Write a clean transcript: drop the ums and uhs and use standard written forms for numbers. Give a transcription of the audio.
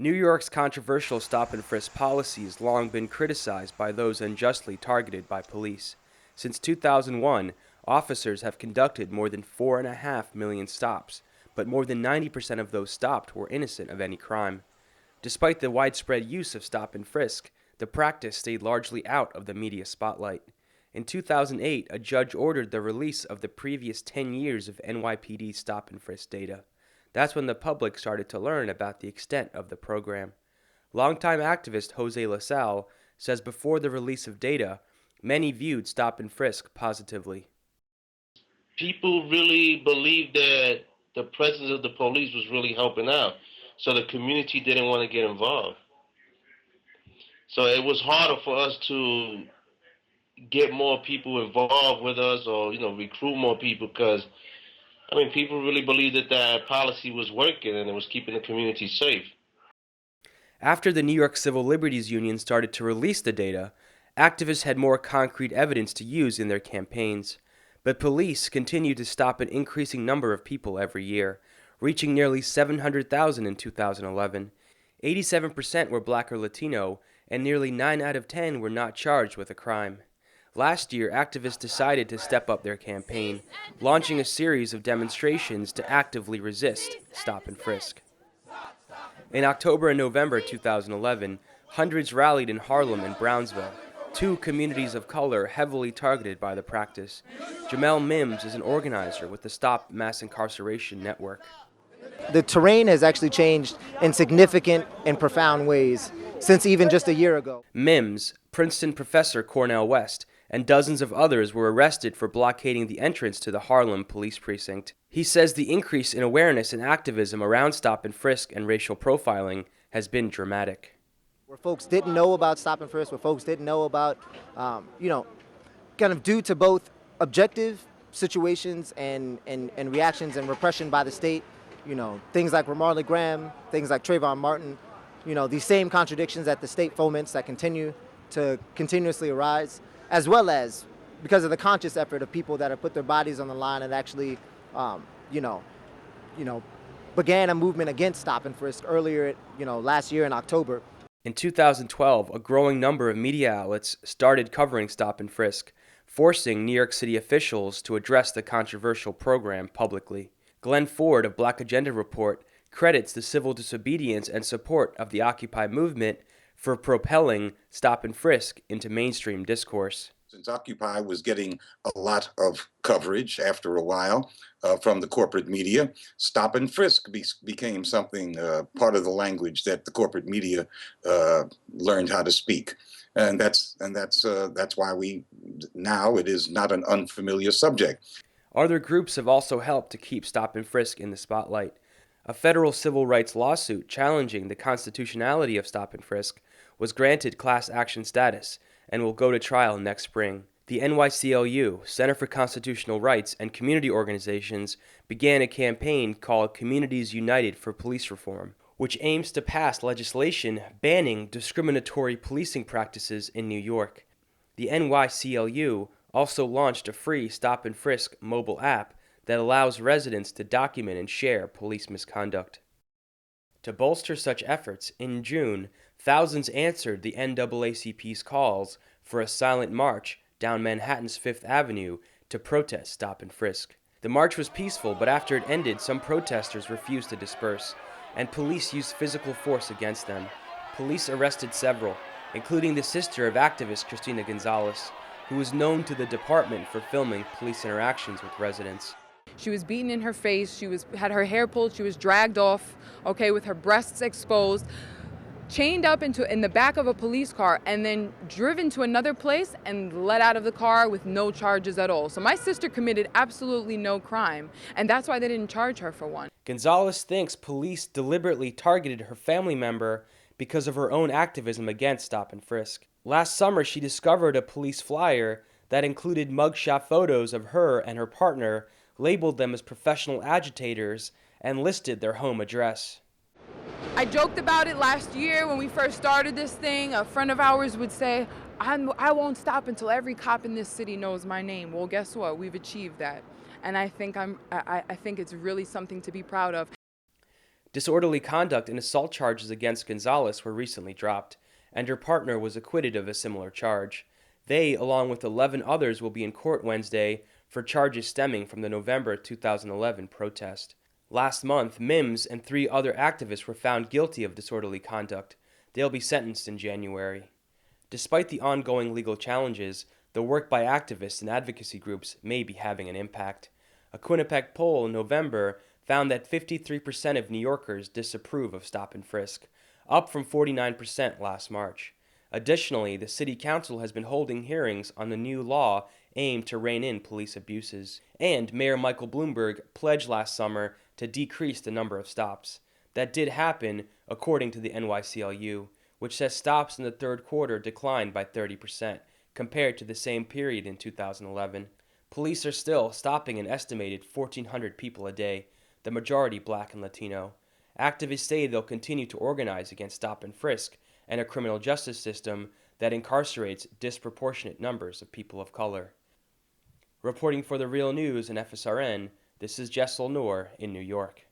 New York's controversial stop and frisk policy has long been criticized by those unjustly targeted by police. Since 2001, officers have conducted more than 4.5 million stops, but more than 90% of those stopped were innocent of any crime. Despite the widespread use of stop and frisk, the practice stayed largely out of the media spotlight. In 2008, a judge ordered the release of the previous 10 years of NYPD stop and frisk data. That's when the public started to learn about the extent of the program. Longtime activist Jose LaSalle says before the release of data, many viewed stop and frisk positively. People really believed that the presence of the police was really helping out, so the community didn't want to get involved. So it was harder for us to get more people involved with us, or recruit more people, because people really believed that that policy was working and it was keeping the community safe. After the New York Civil Liberties Union started to release the data, activists had more concrete evidence to use in their campaigns. But police continued to stop an increasing number of people every year, reaching nearly 700,000 in 2011. 87% were Black or Latino, and nearly 9 out of 10 were not charged with a crime. Last year, activists decided to step up their campaign, launching a series of demonstrations to actively resist stop and frisk. In October and November 2011, hundreds rallied in Harlem and Brownsville, two communities of color heavily targeted by the practice. Jamel Mims is an organizer with the Stop Mass Incarceration Network. The terrain has actually changed in significant and profound ways since even just a year ago. Mims, Princeton professor Cornel West, and dozens of others were arrested for blockading the entrance to the Harlem police precinct. He says the increase in awareness and activism around stop and frisk and racial profiling has been dramatic. Where folks didn't know about stop and frisk, where folks didn't know about, kind of due to both objective situations and reactions and repression by the state, things like Marley Graham, things like Trayvon Martin, these same contradictions that the state foments that continue to continuously arise, as well as because of the conscious effort of people that have put their bodies on the line and actually, began a movement against stop and frisk earlier, last year in October. In 2012, a growing number of media outlets started covering stop and frisk, forcing New York City officials to address the controversial program publicly. Glenn Ford of Black Agenda Report credits the civil disobedience and support of the Occupy movement for propelling stop and frisk into mainstream discourse. Since Occupy was getting a lot of coverage after a while from the corporate media, stop and frisk became something, part of the language that the corporate media learned how to speak. And that's why now it is not an unfamiliar subject. Other groups have also helped to keep stop and frisk in the spotlight. A federal civil rights lawsuit challenging the constitutionality of stop and frisk was granted class action status and will go to trial next spring. The NYCLU, Center for Constitutional Rights, and community organizations began a campaign called Communities United for Police Reform, which aims to pass legislation banning discriminatory policing practices in New York. The NYCLU also launched a free stop and frisk mobile app that allows residents to document and share police misconduct. To bolster such efforts, in June, thousands answered the NAACP's calls for a silent march down Manhattan's Fifth Avenue to protest stop and frisk. The march was peaceful, but after it ended, some protesters refused to disperse, and police used physical force against them. Police arrested several, including the sister of activist Christina Gonzalez, who was known to the department for filming police interactions with residents. She was beaten in her face, had her hair pulled, she was dragged off, with her breasts exposed, chained up in the back of a police car, and then driven to another place and let out of the car with no charges at all. So my sister committed absolutely no crime, and that's why they didn't charge her for one. Gonzalez thinks police deliberately targeted her family member because of her own activism against stop and frisk. Last summer, she discovered a police flyer that included mugshot photos of her and her partner, labeled them as professional agitators, and listed their home address. I joked about it last year when we first started this thing. A friend of ours would say, I won't stop until every cop in this city knows my name. Well, guess what? We've achieved that. And I think it's really something to be proud of. Disorderly conduct and assault charges against Gonzalez were recently dropped, and her partner was acquitted of a similar charge. They, along with 11 others, will be in court Wednesday for charges stemming from the November 2011 protest. Last month, Mims and 3 other activists were found guilty of disorderly conduct. They'll be sentenced in January. Despite the ongoing legal challenges, the work by activists and advocacy groups may be having an impact. A Quinnipiac poll in November found that 53% of New Yorkers disapprove of stop and frisk, up from 49% last March. Additionally, the City Council has been holding hearings on the new law aimed to rein in police abuses, and Mayor Michael Bloomberg pledged last summer to decrease the number of stops. That did happen, according to the NYCLU, which says stops in the third quarter declined by 30% compared to the same period in 2011. Police are still stopping an estimated 1,400 people a day, the majority black and Latino. Activists say they'll continue to organize against stop and frisk and a criminal justice system that incarcerates disproportionate numbers of people of color. Reporting for The Real News and FSRN, this is Jessel Noor in New York.